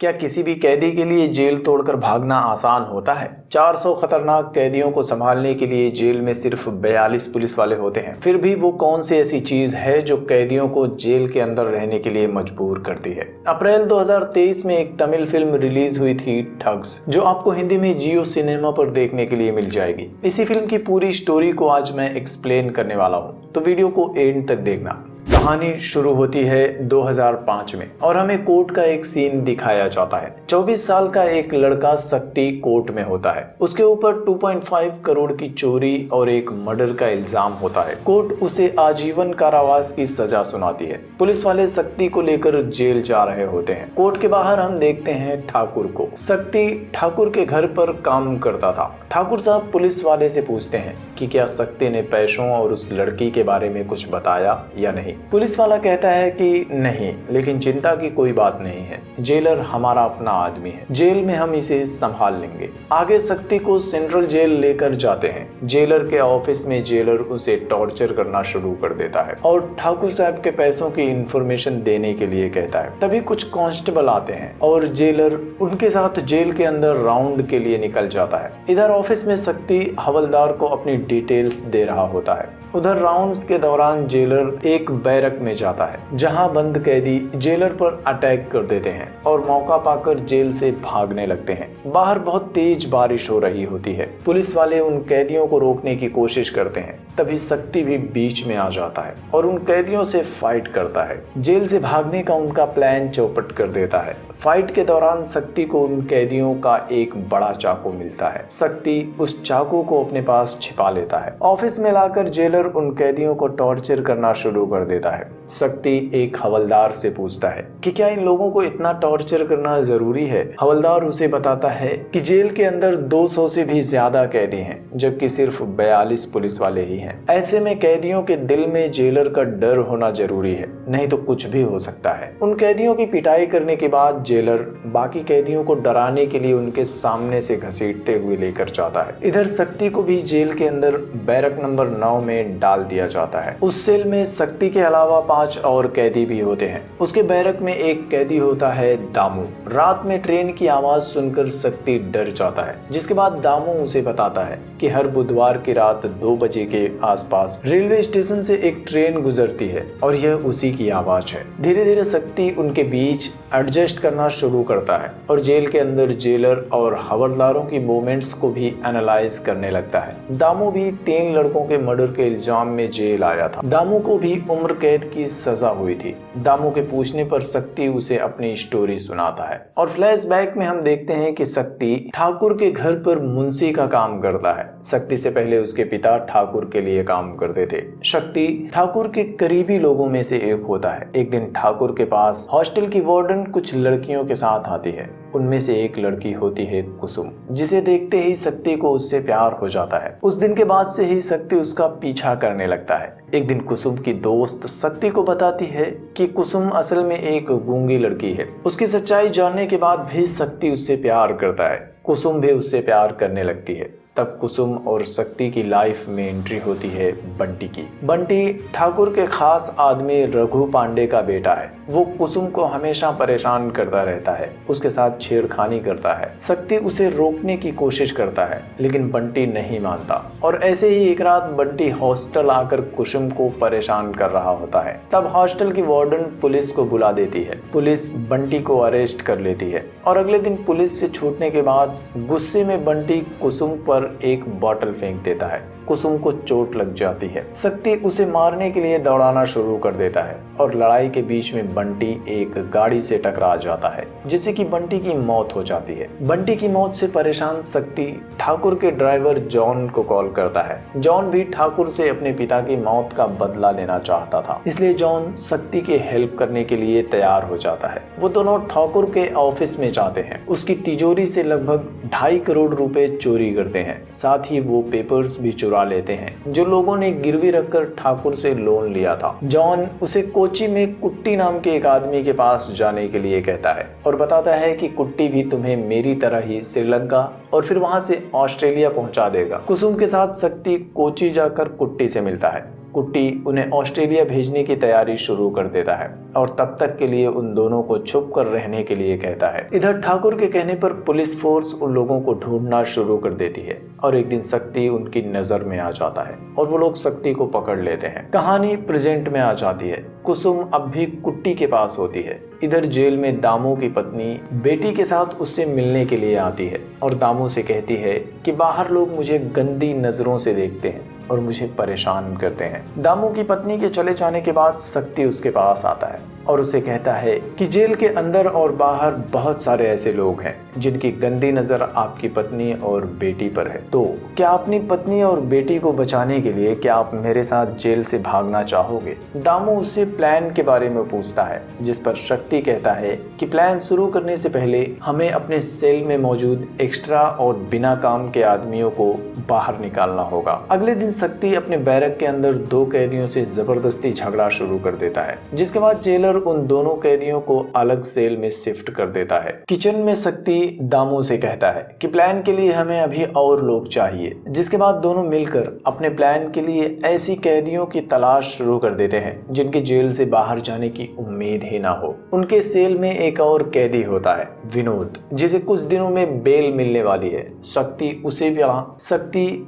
क्या किसी भी कैदी के लिए जेल तोड़कर भागना आसान होता है? 400 खतरनाक कैदियों को संभालने के लिए जेल में सिर्फ 42 पुलिस वाले होते हैं। फिर भी वो कौन सी ऐसी चीज है जो कैदियों को जेल के अंदर रहने के लिए मजबूर करती है? अप्रैल 2023 में एक तमिल फिल्म रिलीज हुई थी, ठग्स, जो आपको हिंदी में जियो सिनेमा पर देखने के लिए मिल जाएगी। इसी फिल्म की पूरी स्टोरी को आज मैं एक्सप्लेन करने वाला हूँ, तो वीडियो को एंड तक देखना। कहानी शुरू होती है 2005 में और हमें कोर्ट का एक सीन दिखाया जाता है। 24 साल का एक लड़का शक्ति कोर्ट में होता है। उसके ऊपर 2.5 करोड़ की चोरी और एक मर्डर का इल्जाम होता है। कोर्ट उसे आजीवन कारावास की सजा सुनाती है। पुलिस वाले शक्ति को लेकर जेल जा रहे होते हैं। कोर्ट के बाहर हम देखते हैं ठाकुर को। शक्ति ठाकुर के घर पर काम करता था। ठाकुर साहब पुलिस वाले से पूछते हैं कि क्या शक्ति ने पैसों और उस लड़की के बारे में कुछ बताया या नहीं। पुलिस वाला कहता है कि नहीं, लेकिन चिंता की कोई बात नहीं है, जेलर हमारा अपना आदमी है, जेल में हम इसे संभाल लेंगे। आगे शक्ति को सेंट्रल जेल लेकर जाते हैं। जेलर के ऑफिस में जेलर उसे टॉर्चर करना शुरू कर देता है और ठाकुर साहब के पैसों की इंफॉर्मेशन देने के लिए कहता है। तभी कुछ कांस्टेबल आते हैं और जेलर उनके साथ जेल के अंदर राउंड के लिए निकल जाता है। इधर ऑफिस में शक्ति हवलदार को अपनी डिटेल्स दे रहा होता है। उधर राउंड्स के दौरान जेलर एक बैरक में जाता है जहां बंद कैदी जेलर पर अटैक कर देते हैं और मौका पाकर जेल से भागने लगते हैं। बाहर बहुत तेज बारिश हो रही होती है। पुलिस वाले उन कैदियों को रोकने की कोशिश करते हैं। तभी शक्ति भी बीच में आ जाता है और उन कैदियों से फाइट करता है। जेल से भागने का उनका प्लान चौपट कर देता है। फाइट के दौरान शक्ति को उन कैदियों का एक बड़ा चाकू मिलता है। शक्ति उस चाकू को अपने पास छिपा लेता है। ऑफिस में लाकर जेलर उन कैदियों को टॉर्चर करना शुरू कर देता है। शक्ति एक हवलदार से पूछता है कि क्या इन लोगों को इतना टॉर्चर करना जरूरी है। हवलदार उसे बताता है कि जेल के अंदर 200 से भी ज्यादा कैदी हैं, जबकि सिर्फ 42 पुलिस वाले ही हैं। ऐसे में कैदियों के दिल में जेलर का डर होना जरूरी है, नहीं तो कुछ भी हो सकता है। उन कैदियों की पिटाई करने के बाद जेलर बाकी कैदियों को डराने के लिए उनके सामने से घसीटते हुए लेकर जाता है। इधर शक्ति को भी जेल के अंदर बैरक नंबर 9 में डाल दिया जाता है। उस सेल में शक्ति के अलावा 5 और कैदी भी होते हैं। उसके बैरक में एक कैदी होता है दामू। रात में ट्रेन की आवाज सुनकर शक्ति डर जाता है, जिसके बाद दामू उसे बताता है कि हर बुधवार की रात 2 बजे के आसपास रेलवे स्टेशन से एक ट्रेन गुजरती है और यह उसी की आवाज है। धीरे धीरे शक्ति उनके बीच एडजस्ट करना शुरू करता है और जेल के अंदर जेलर और हवलदारों की मूवमेंट्स को भी एनालाइज करने लगता है। दामू भी 3 लड़कों के मर्डर के इल्जाम में जेल आया था। दामू को भी उम्र कैद की सजा हुई थी। दामू के पूछने पर शक्ति उसे अपनी स्टोरी सुनाता है और फ्लैशबैक में हम देखते हैं कि शक्ति ठाकुर के घर पर मुंशी का काम करता है। शक्ति से पहले उसके पिता ठाकुर के लिए काम करते थे। शक्ति ठाकुर के करीबी लोगों में से एक होता है। एक दिन ठाकुर के पास हॉस्टल की वार्डन कुछ लड़कियों के साथ आती है। उनमें से एक लड़की होती है कुसुम, जिसे देखते ही शक्ति को उससे प्यार हो जाता है। उस दिन के बाद से ही शक्ति उसका पीछा करने लगता है। एक दिन कुसुम की दोस्त शक्ति को बताती है कि कुसुम असल में एक गूंगी लड़की है। उसकी सच्चाई जानने के बाद भी शक्ति उससे प्यार करता है। कुसुम भी उससे प्यार करने लगती है। तब कुसुम और शक्ति की लाइफ में एंट्री होती है बंटी की। बंटी ठाकुर के खास आदमी रघु पांडे का बेटा है। वो कुसुम को हमेशा परेशान करता रहता है, उसके साथ छेड़खानी करता है। शक्ति उसे रोकने की कोशिश करता है, लेकिन बंटी नहीं मानता और ऐसे ही एक रात बंटी हॉस्टल आकर कुसुम को परेशान कर रहा होता है। तब हॉस्टल की वार्डन पुलिस को बुला देती है। पुलिस बंटी को अरेस्ट कर लेती है और अगले दिन पुलिस से छूटने के बाद गुस्से में बंटी कुसुम पर एक बॉटल फेंक देता है। कुसुम को चोट लग जाती है। शक्ति उसे मारने के लिए दौड़ाना शुरू कर देता है और लड़ाई के बीच में बंटी एक गाड़ी से टकरा जाता है, जिससे कि बंटी की मौत हो जाती है। बंटी की मौत से परेशान शक्ति ठाकुर के ड्राइवर जॉन को कॉल करता है। जॉन भी ठाकुर से अपने पिता की मौत का बदला लेना चाहता था, इसलिए जॉन शक्ति के हेल्प करने के लिए तैयार हो जाता है। वो दोनों ठाकुर के ऑफिस में जाते हैं। उसकी तिजोरी से लगभग 2.5 करोड़ रुपए चोरी करते हैं। साथ ही वो पेपर्स भी चुरा लेते हैं जो लोगों ने गिरवी रखकर ठाकुर से लोन लिया था। जॉन उसे कोची में कुट्टी नाम के एक आदमी के पास जाने के लिए कहता है और बताता है कि कुट्टी भी तुम्हें मेरी तरह ही श्रीलंका और फिर वहां से ऑस्ट्रेलिया पहुंचा देगा। कुसुम के साथ शक्ति कोची जाकर कुट्टी से मिलता है। कुट्टी उन्हें ऑस्ट्रेलिया भेजने की तैयारी शुरू कर देता है और तब तक के लिए उन दोनों को छुप कर रहने के लिए कहता है। इधर ठाकुर के कहने पर पुलिस फोर्स उन लोगों को ढूंढना शुरू कर देती है और एक दिन शक्ति उनकी नजर में आ जाता है और वो लोग शक्ति को पकड़ लेते हैं। कहानी प्रेजेंट में आ जाती है। कुसुम अब भी कुट्टी के पास होती है। इधर जेल में दामू की पत्नी बेटी के साथ उससे मिलने के लिए आती है और दामू से कहती है कि बाहर लोग मुझे गंदी नजरों से देखते हैं और मुझे परेशान करते हैं। दामू की पत्नी के चले जाने के बाद शक्ति उसके पास आता है और उसे कहता है कि जेल के अंदर और बाहर बहुत सारे ऐसे लोग हैं जिनकी गंदी नजर आपकी पत्नी और बेटी पर है। तो क्या अपनी पत्नी और बेटी को बचाने के लिए क्या आप मेरे साथ जेल से भागना चाहोगे? दामू उससे प्लान के बारे में पूछता है, जिस पर शक्ति कहता है कि प्लान शुरू करने से पहले हमें अपने सेल में मौजूद एक्स्ट्रा और बिना काम के आदमियों को बाहर निकालना होगा। अगले दिन शक्ति अपने बैरक के अंदर 2 कैदियों से जबरदस्ती झगड़ा शुरू कर देता है, जिसके बाद जेलर उन दोनों कैदियों को अलग सेल में शिफ्ट कर देता है। किचन में शक्ति दामू से कहता है कि प्लान के लिए हमें अभी और लोग चाहिए, जिसके बाद दोनों मिलकर अपने प्लान के लिए ऐसी कैदियों की तलाश शुरू कर देते हैं जिनके जेल से बाहर जाने की उम्मीद ही ना हो। उनके सेल में एक और कैदी होता है, विनोद, जिसे कुछ दिनों में बेल मिलने वाली है। शक्ति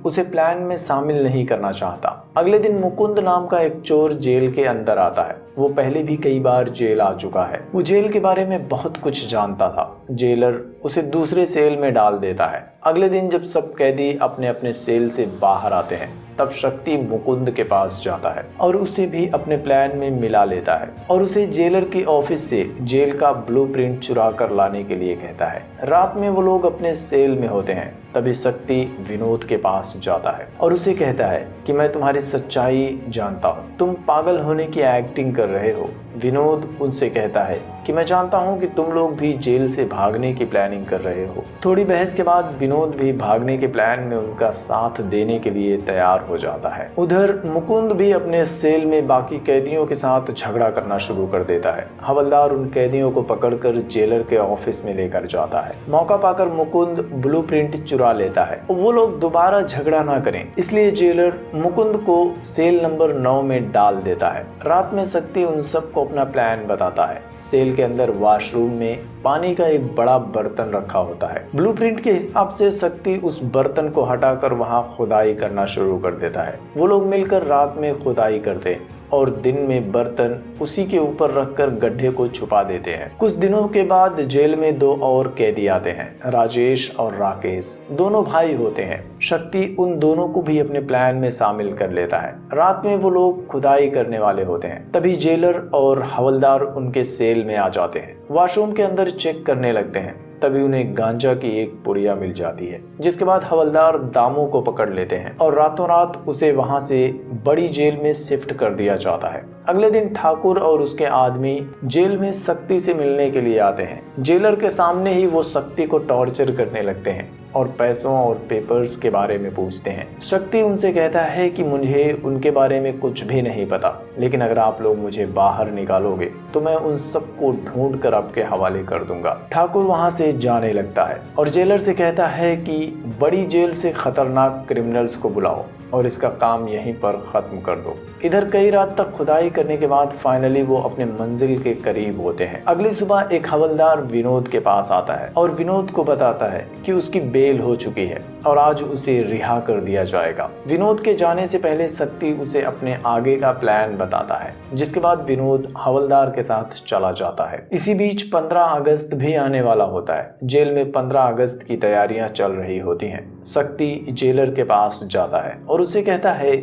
उसे प्लान में शामिल नहीं करना चाहता। अगले दिन मुकुंद नाम का एक चोर जेल के अंदर आता है। वो पहले भी कई बार जेल आ चुका है। वो जेल के बारे में बहुत कुछ जानता था। जेलर उसे दूसरे सेल में डाल देता है। अगले दिन जब सब कैदी अपने अपने सेल से बाहर आते हैं, तब शक्ति मुकुंद के पास जाता है और उसे भी अपने प्लान में मिला लेता है और उसे जेलर की ऑफिस से जेल का ब्लूप्रिंट चुरा कर लाने के लिए कहता है। रात में वो लोग अपने सेल में होते हैं, तभी शक्ति विनोद के पास जाता है और उसे कहता है कि मैं तुम्हारी सच्चाई जानता हूँ, तुम पागल होने की एक्टिंग कर रहे हो। विनोद उनसे कहता है कि मैं जानता हूँ कि तुम लोग भी जेल से भागने की प्लानिंग कर रहे हो। थोड़ी बहस के बाद विनोद भी भागने के प्लान में उनका साथ देने के लिए तैयार हो जाता है। उधर मुकुंद भी अपने सेल में बाकी कैदियों के साथ झगड़ा करना शुरू कर देता है। हवलदार उन कैदियों को पकड़कर जेलर के ऑफिस में लेकर जाता है। मौका पाकर मुकुंद ब्लूप्रिंट चुरा लेता है। वो लोग दोबारा झगड़ा ना करें, इसलिए जेलर मुकुंद को सेल नंबर 9 में डाल देता है। रात में शक्ति उन सबको अपना प्लान बताता है। सेल के अंदर वॉशरूम में पानी का एक बड़ा बर्तन रखा होता है। ब्लूप्रिंट के हिसाब से शक्ति उस बर्तन को हटाकर वहां खुदाई करना शुरू कर देता है। वो लोग मिलकर रात में खुदाई करते हैं और दिन में बर्तन उसी के ऊपर रखकर गड्ढे को छुपा देते हैं। कुछ दिनों के बाद जेल में 2 और कैदी आते हैं, राजेश और राकेश। दोनों भाई होते हैं। शक्ति उन दोनों को भी अपने प्लान में शामिल कर लेता है। रात में वो लोग खुदाई करने वाले होते हैं, तभी जेलर और हवलदार उनके सेल में आ जाते हैं। वॉशरूम के अंदर चेक करने लगते हैं, तभी उन्हें गांजा की एक पुड़िया मिल जाती है, जिसके बाद हवलदार दामू को पकड़ लेते हैं और रातों रात उसे वहां से बड़ी जेल में शिफ्ट कर दिया जाता है। अगले दिन ठाकुर और उसके आदमी जेल में शक्ति से मिलने के लिए आते हैं। जेलर के सामने ही वो शक्ति को टॉर्चर करने लगते हैं और पैसों और पेपर्स के बारे में पूछते हैं। शक्ति उनसे कहता है कि मुझे उनके बारे में कुछ भी नहीं पता, लेकिन अगर आप लोग मुझे बाहर निकालोगे तो मैं उन सबको ढूंढ कर आपके हवाले कर दूंगा। ठाकुर वहां से जाने लगता है और जेलर से कहता है कि बड़ी जेल से खतरनाक क्रिमिनल्स को बुलाओ और इसका काम यहीं पर खत्म कर दो। इधर कई रात तक खुदाई करने के बाद फाइनली वो अपने मंजिल के करीब होते हैं। अगली सुबह एक हवलदार विनोद के पास आता है और विनोद को बताता है कि उसकी बेल हो चुकी है और आज उसे रिहा कर दिया जाएगा। विनोद के जाने से पहले शक्ति उसे अपने आगे का प्लान बताता है, जिसके बाद विनोद हवलदार के साथ चला जाता है। इसी बीच 15 अगस्त भी आने वाला होता है। जेल में 15 अगस्त की तैयारियां चल रही होती हैं। शक्ति जेलर के पास जाता है और उसे कहता है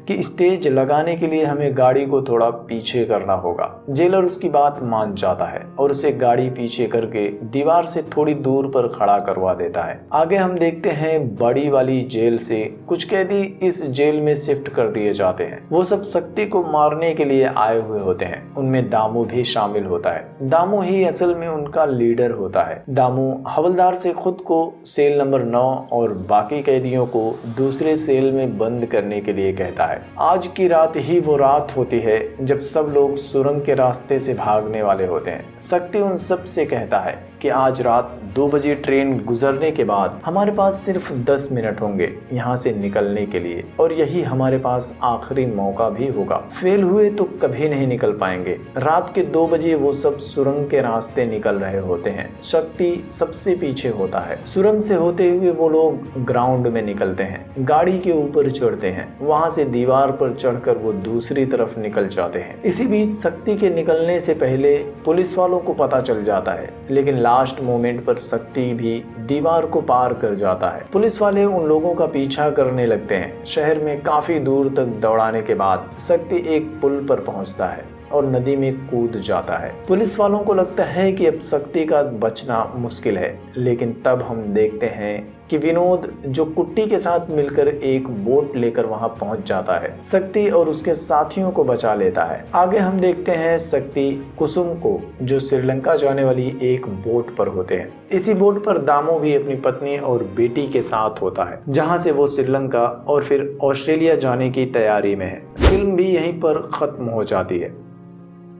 कि स्टेज लगाने के लिए हमें गाड़ी को थोड़ा पीछे करना होगा। जेलर उसकी बात मान जाता है और उसे गाड़ी पीछे करके दीवार से थोड़ी दूर पर खड़ा करवा देता है। आगे हम देखते हैं बड़ी वाली जेल से कुछ कैदी इस जेल में शिफ्ट कर दिए जाते हैं। वो सब शक्ति को मारने के लिए आए हुए होते हैं। उनमें दामू भी शामिल होता है। दामू ही असल में उनका लीडर होता है। दामू हवलदार से खुद को सेल नंबर 9 और बाकी कैदियों को दूसरे सेल में बंद करने के लिए कहता है। आज की रात ही वो रात होती है जब सब लोग सुरंग के रास्ते से भागने वाले होते हैं। शक्ति उन सब से कहता है कि आज रात 2 बजे ट्रेन गुजरने के बाद हमारे पास सिर्फ 10 मिनट होंगे यहाँ से निकलने के लिए, और यही हमारे पास आखिरी मौका भी होगा। फेल हुए तो कभी नहीं निकल पाएंगे। रात के 2 बजे वो सब सुरंग के रास्ते निकल रहे होते हैं। शक्ति सबसे पीछे होता है। सुरंग से होते हुए वो लोग ग्राउंड में निकलते हैं, गाड़ी के ऊपर चढ़ते हैं, वहां से दीवार पर चढ़कर वो दूसरी तरफ निकल जाते हैं। इसी बीच शक्ति के निकलने से पहले पुलिस वालों को पता चल जाता है, लेकिन लास्ट मोमेंट पर शक्ति भी दीवार को पार कर जाता है। पुलिस वाले उन लोगों का पीछा करने लगते हैं। शहर में काफी दूर तक दौड़ाने के बाद शक्ति एक पुल पर पहुंचता है और नदी में कूद जाता है। पुलिस वालों को लगता है कि अब शक्ति का बचना मुश्किल है, लेकिन तब हम देखते हैं कि विनोद जो कुट्टी के साथ मिलकर एक बोट लेकर वहां पहुंच जाता है। शक्ति और उसके साथियों को बचा लेता है। आगे हम देखते हैं शक्ति कुसुम को, जो श्रीलंका जाने वाली एक बोट पर होते हैं। इसी बोट पर दामू भी अपनी पत्नी और बेटी के साथ होता है, जहां से वो श्रीलंका और फिर ऑस्ट्रेलिया जाने की तैयारी में है। फिल्म भी यहीं पर खत्म हो जाती है।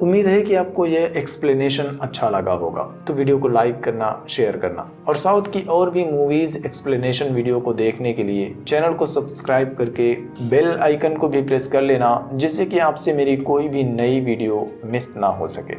उम्मीद है कि आपको यह एक्सप्लेनेशन अच्छा लगा होगा, तो वीडियो को लाइक करना, शेयर करना, और साउथ की और भी मूवीज एक्सप्लेनेशन वीडियो को देखने के लिए चैनल को सब्सक्राइब करके बेल आइकन को भी प्रेस कर लेना, जिससे कि आपसे मेरी कोई भी नई वीडियो मिस ना हो सके।